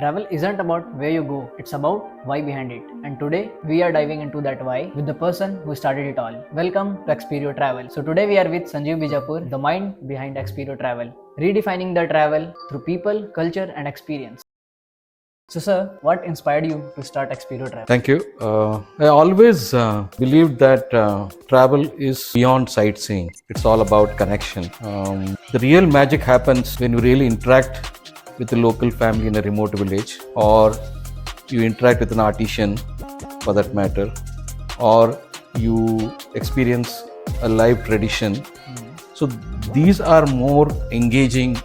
Travel isn't about where you go, it's about why behind it. And today we are diving into that why with the person who started it all. Welcome to Xperio Travel. So today we are with Sanjeev Bijapur, the mind behind Xperio Travel, redefining the travel through people, culture and experience. So sir, what inspired you to start Xperio Travel? Thank you. I always believed that travel is beyond sightseeing. It's all about connection. The real magic happens when you really interact with a local family in a remote village, or you interact with an artisan for that matter, or you experience a live tradition. So these are more engaging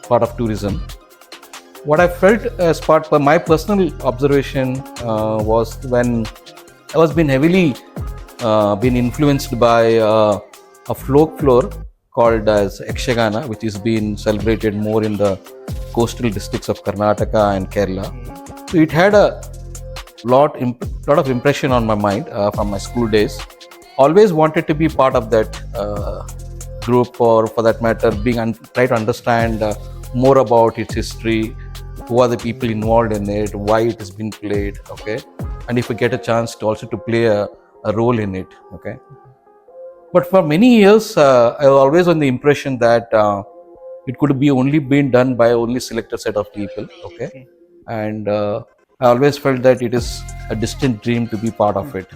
part of tourism. What I felt as part of my personal observation was when I was been heavily been influenced by a folklore called as Yక్షగాన, which is being celebrated more in the coastal districts of Karnataka and Kerala. So it had a lot of impression on my mind from my school days. Always wanted to be part of that group, or for that matter, try to understand more about its history, who are the people involved in it, why it has been played, okay, and if we get a chance to also to play a role in it, okay. But for many years, I was always on the impression that it could be only been done by only selected set of people, okay, and I always felt that it is a distant dream to be part of it.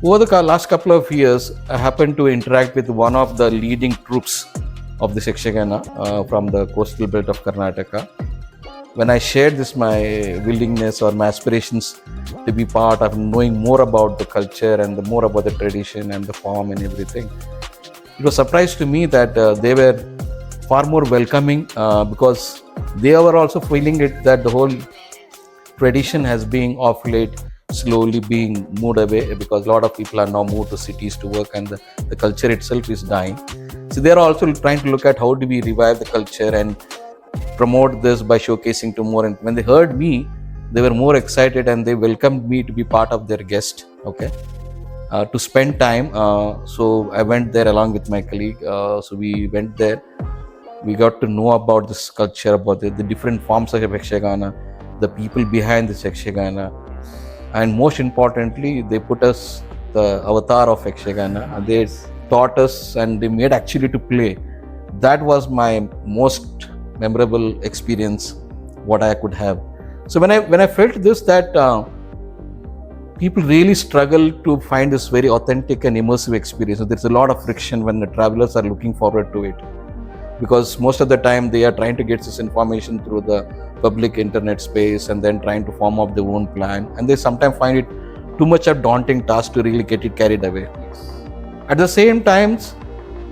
Over the last couple of years, I happened to interact with one of the leading troops of this Yಕ್ಷಗಾನ from the coastal belt of Karnataka. When I shared this, my willingness or my aspirations to be part of knowing more about the culture and more about the tradition and the form and everything, it was a surprise to me that they were far more welcoming because they were also feeling it that the whole tradition has been of late slowly being moved away, because a lot of people are now moved to cities to work, and the culture itself is dying. So they are also trying to look at how do we revive the culture and promote this by showcasing to more. And when they heard me, they were more excited and they welcomed me to be part of their guest, okay, to spend time. So I went there along with my colleague. So we went there. We got to know about this culture, about the different forms of Yક્ષગાന, the people behind this Yક્ષગાന, and most importantly, they put us the avatar of Yક્ષગાന. They taught us and they made actually to play. That was my most memorable experience, what I could have. So when I felt this, that people really struggle to find this very authentic and immersive experience. So there's a lot of friction when the travelers are looking forward to it, because most of the time they are trying to get this information through the public internet space and then trying to form up their own plan, and they sometimes find it too much a daunting task to really get it carried away. At the same time,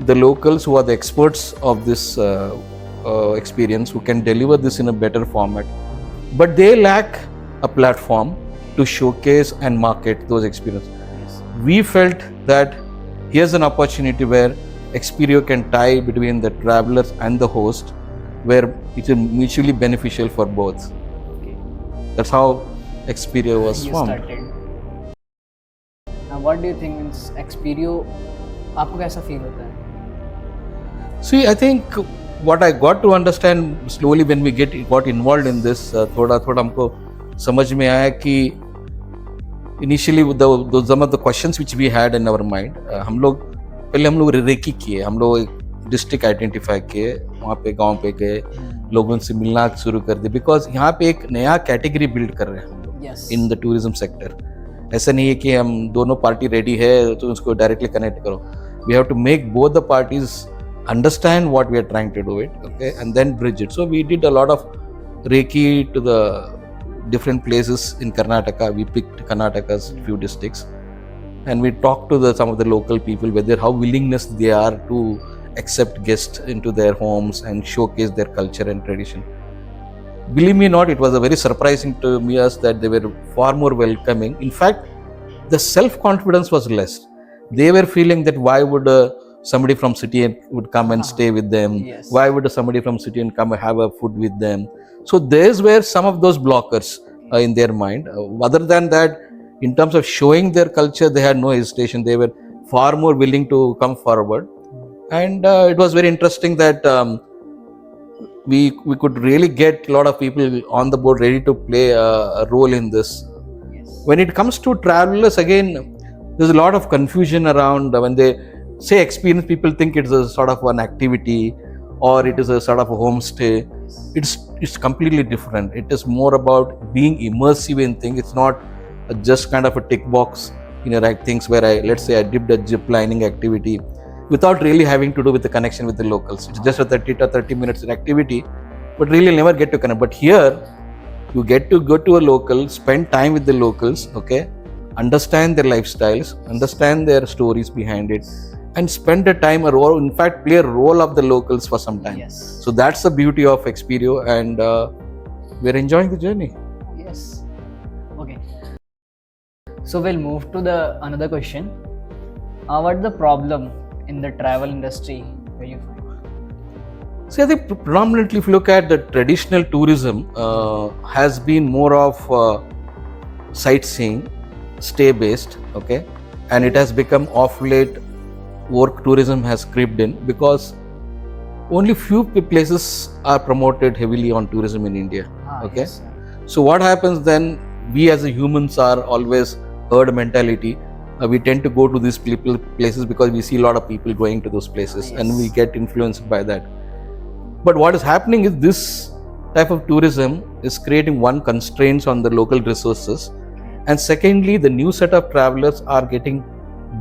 the locals who are the experts of this experience, who can deliver this in a better format, but they lack a platform to showcase and market those experiences. We felt that here's an opportunity where Xperio can tie between the travelers and the host, where it is mutually beneficial for both. Okay. That's how Xperio was You formed. started. Now what do you think means Xperio? आपको कैसा feel होता है? See, I think what I got to understand slowly when we got involved in this, थोड़ा हमको समझ में आया कि initially some of the questions which we had in our mind, हम लोग रेकी किए, हम लोग एक डिस्ट्रिक्ट आइडेंटिफाई किए, वहाँ पे गांव पे गए, लोगों से मिलना शुरू कर दिया, बिकॉज यहाँ पे एक नया कैटेगरी बिल्ड कर रहे हैं हम लोग इन द टूरिज्म सेक्टर. ऐसा नहीं है कि हम दोनों पार्टी रेडी है तो उसको डायरेक्टली कनेक्ट करो. We have to make both the parties understand what we are trying to do it, okay, and then bridge it. So we did a lot of Reiki to the different places in Karnataka. We picked Karnataka's few districts and we talked to some of the local people, whether how willingness they are to accept guests into their homes and showcase their culture and tradition. Believe me not, it was a very surprising to me as that they were far more welcoming. In fact, the self-confidence was less. They were feeling that why would somebody from city would come and stay with them? Yes. Why would somebody from city and come and have a food with them? So these were some of those blockers in their mind. Other than that, in terms of showing their culture, they had no hesitation. They were far more willing to come forward. And it was very interesting that we could really get a lot of people on the board ready to play a role in this. Yes. When it comes to travelers, again, there's a lot of confusion around when they say experience. People think it's a sort of an activity, or it is a sort of a homestay. It's completely different. It is more about being immersive in things. It's not just kind of a tick box, like things where let's say I did a zip lining activity without really having to do with the connection with the locals. It's just a 30 minutes activity, but really never get to connect. But here, you get to go to a local, spend time with the locals, okay, understand their lifestyles, understand their stories behind it, and spend a time, a role, in fact, play a role of the locals for some time. Yes. So that's the beauty of Xperio, and we're enjoying the journey. Yes. Okay. So we'll move to the another question. What's the problem in the travel industry where you find? See, I think predominantly if you look at the traditional tourism has been more of sightseeing, stay based, okay, and it has become off late work tourism has crept in because only few places are promoted heavily on tourism in India, okay. Yes, So what happens then, we as a humans are always herd mentality. We tend to go to these places because we see a lot of people going to those places, and we get influenced by that. But what is happening is this type of tourism is creating one constraints on the local resources, and secondly, the new set of travelers are getting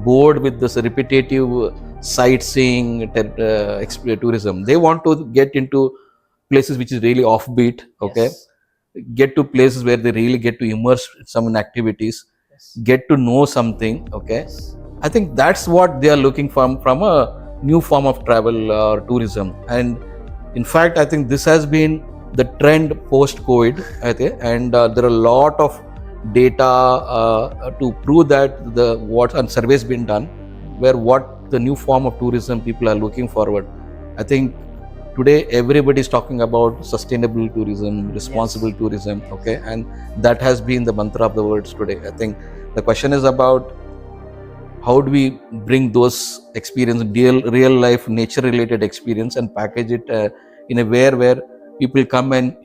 bored with this repetitive sightseeing tourism. They want to get into places which is really offbeat, okay. Yes. Get to places where they really get to immerse some in activities, get to know something, okay. I think that's what they are looking from a new form of travel or tourism. And in fact, I think this has been the trend post-COVID, I think, and there are a lot of data to prove that what surveys been done where what the new form of tourism people are looking forward. I think today everybody is talking about sustainable tourism, responsible tourism, okay, and that has been the mantra of the words today. I think the question is about how do we bring those experience, real life nature related experience, and package it in a way where people come and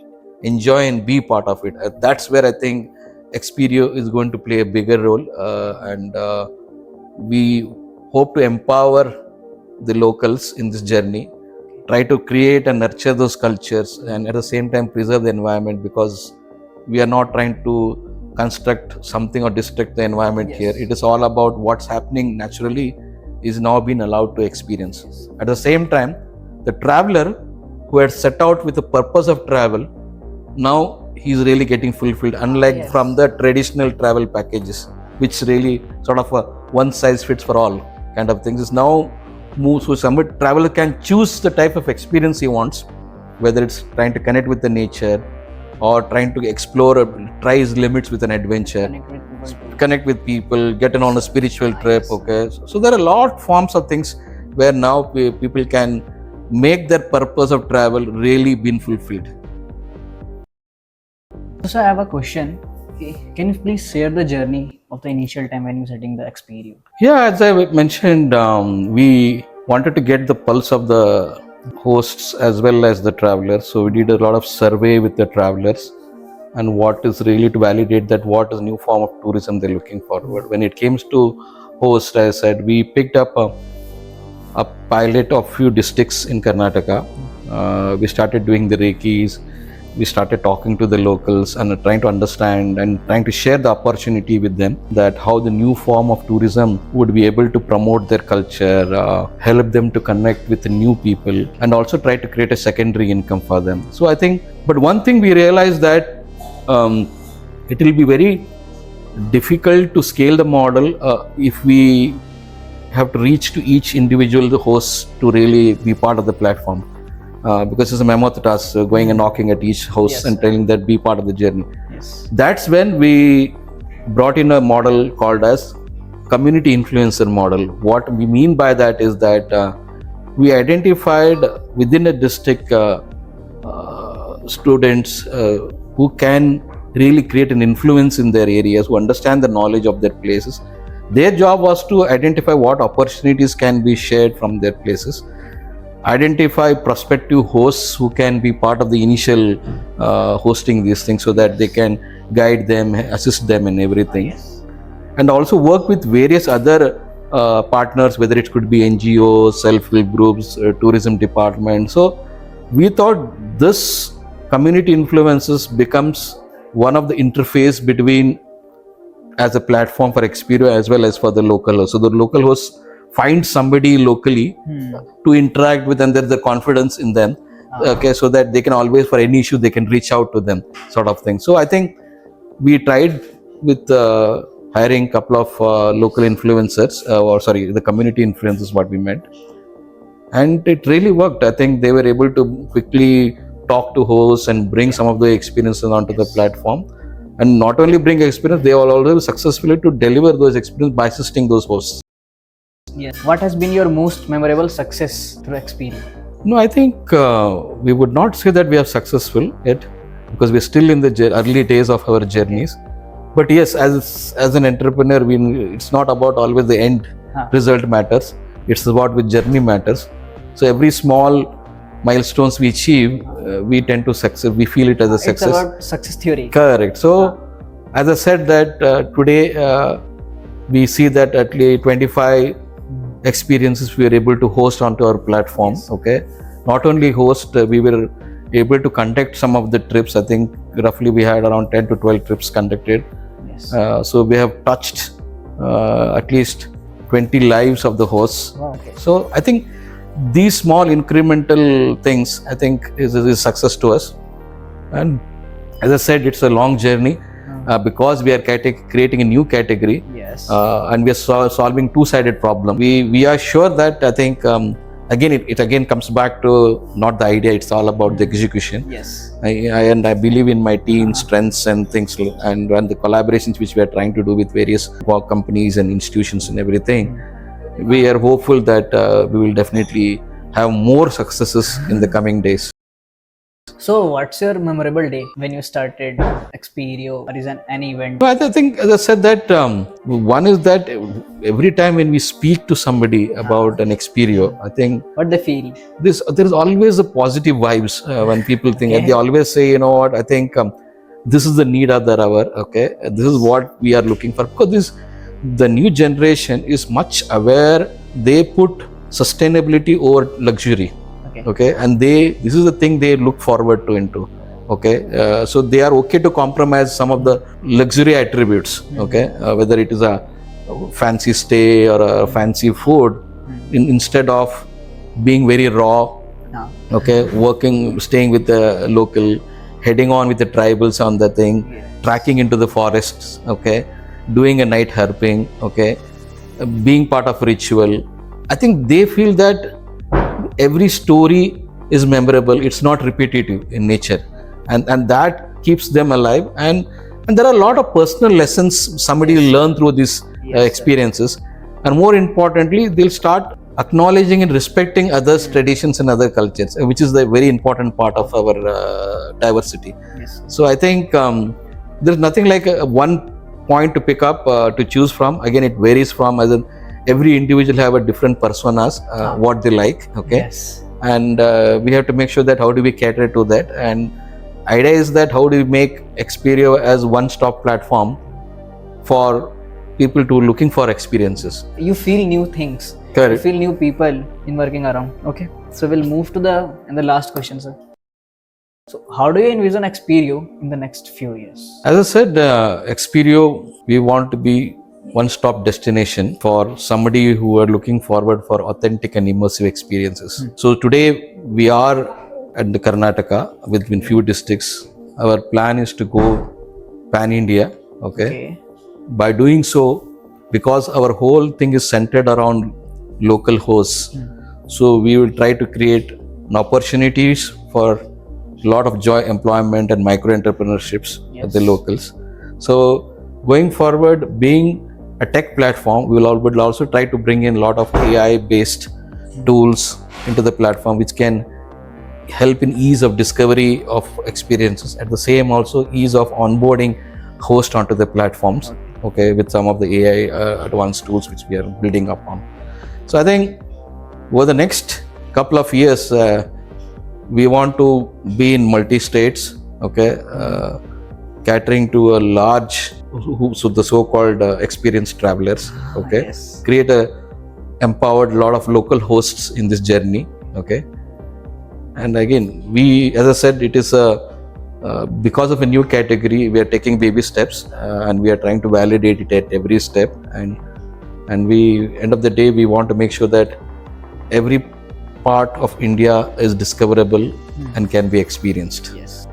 enjoy and be part of it. That's where I think Xperio is going to play a bigger role, and we hope to empower the locals in this journey, try to create and nurture those cultures, and at the same time preserve the environment, because we are not trying to construct something or destruct the environment here. It is all about what's happening naturally is now being allowed to experience. At the same time, the traveler who had set out with the purpose of travel, now he's really getting fulfilled, unlike from the traditional travel packages, which really sort of a one size fits for all kind of things. Is now moves so some traveler can choose the type of experience he wants, whether it's trying to connect with the nature or trying to explore or try his limits with an adventure, connect with people, get on a spiritual trip, okay. So there are a lot of forms of things where now people can make their purpose of travel really been fulfilled. So I have a question. Can you please share the journey of the initial time when you setting the Xperio? Yeah, as I mentioned, we wanted to get the pulse of the hosts as well as the travelers. So we did a lot of survey with the travelers and what is really to validate that what is new form of tourism they're looking forward. When it comes to host, I said we picked up a pilot of few districts in Karnataka. We started doing the Reikis. We started talking to the locals and trying to understand and trying to share the opportunity with them, that how the new form of tourism would be able to promote their culture, help them to connect with the new people, and also try to create a secondary income for them. So I think, but one thing we realized that it will be very difficult to scale the model if we have to reach to each individual the hosts to really be part of the platform. Because it's a mammoth task, going and knocking at each house and telling that be part of the journey. That's when we brought in a model called as community influencer model. What we mean by that is that we identified within a district students who can really create an influence in their areas, who understand the knowledge of their places. Their job was to identify what opportunities can be shared from their places. identify prospective hosts who can be part of the initial hosting these things, so that they can guide them, assist them in everything. Yes. And also work with various other partners, whether it could be NGOs, self-help groups, tourism department. So we thought this community influences becomes one of the interface between as a platform for Xperio as well as for the local host. So the local host finds somebody locally to interact with, and there's the confidence in them. Okay, so that they can always, for any issue, they can reach out to them, sort of thing. So I think we tried with hiring a couple of local influencers, the community influencers, what we meant, and it really worked. I think they were able to quickly talk to hosts and bring some of the experiences onto the platform, and not only bring experience, they are also successfully to deliver those experiences by assisting those hosts. Yes. What has been your most memorable success through Xperio? No, I think we would not say that we are successful yet, because we're still in the early days of our journeys. But yes, as an entrepreneur, it's not about always the end result matters. It's about the journey matters. So every small milestones we achieve, we tend to success. We feel it as a success. It's about success theory. Correct. So as I said that today we see that at least 25 experiences we are able to host onto our platform. Yes. Okay. Not only host, we were able to conduct some of the trips. I think roughly we had around 10 to 12 trips conducted. Yes. So we have touched at least 20 lives of the hosts. Wow, okay. So I think these small incremental things, I think is success to us. And as I said, it's a long journey because we are creating a new category. Yes. And we are solving two-sided problem. We are sure that, I think again it again comes back to not the idea, it's all about the execution. Yes. I believe in my team strengths and things, and the collaborations which we are trying to do with various companies and institutions and everything. We are hopeful that we will definitely have more successes in the coming days. So what's your memorable day when you started Xperio, or is any event? I think, as I said, that one is that every time when we speak to somebody about an Xperio, I think what they feel. There is always a positive vibes when people think, and they always say, you know what, I think this is the need of the hour. Okay, this is what we are looking for, because the new generation is much aware. They put sustainability over luxury. Okay, and this is the thing they look forward to into. Okay, so they are okay to compromise some of the luxury attributes. Okay, whether it is a fancy stay or a fancy food, instead of being very raw. Okay, staying with the local, heading on with the tribals on the thing, tracking into the forests. Okay, doing a night herping. Okay, being part of ritual. I think they feel that every story is memorable, it's not repetitive in nature, and that keeps them alive, and there are a lot of personal lessons somebody will learn through these experiences, and more importantly, they'll start acknowledging and respecting others' traditions and other cultures, which is the very important part of our diversity. So I think there's nothing like one point to pick up to choose from. Again, it varies from every individual have a different personas, what they like. Okay, and we have to make sure that how do we cater to that, and idea is that how do we make Xperio as one-stop platform for people to looking for experiences. You feel new things. Correct. You feel new people in working around. Okay, so we'll move to the last question, sir. So how do you envision Xperio in the next few years? As I said, Xperio, we want to be one-stop destination for somebody who are looking forward for authentic and immersive experiences. So today we are at the Karnataka within few districts. Our plan is to go pan-India. Okay. By doing so, because our whole thing is centered around local hosts, so we will try to create opportunities for a lot of joy employment and micro entrepreneurships at the locals. So going forward, being a tech platform, we will also try to bring in a lot of AI based tools into the platform, which can help in ease of discovery of experiences, at the same also ease of onboarding host onto the platforms. Okay, with some of the AI advanced tools which we are building upon. So I think over the next couple of years, we want to be in multi-states, okay, catering to a large, so the so-called experienced travelers, okay, Yes. create a empowered lot of local hosts in this journey, okay. And again, we, as I said, it is because of a new category, we are taking baby steps, and we are trying to validate it at every step, and we, end of the day, we want to make sure that every part of India is discoverable and can be experienced. Yes.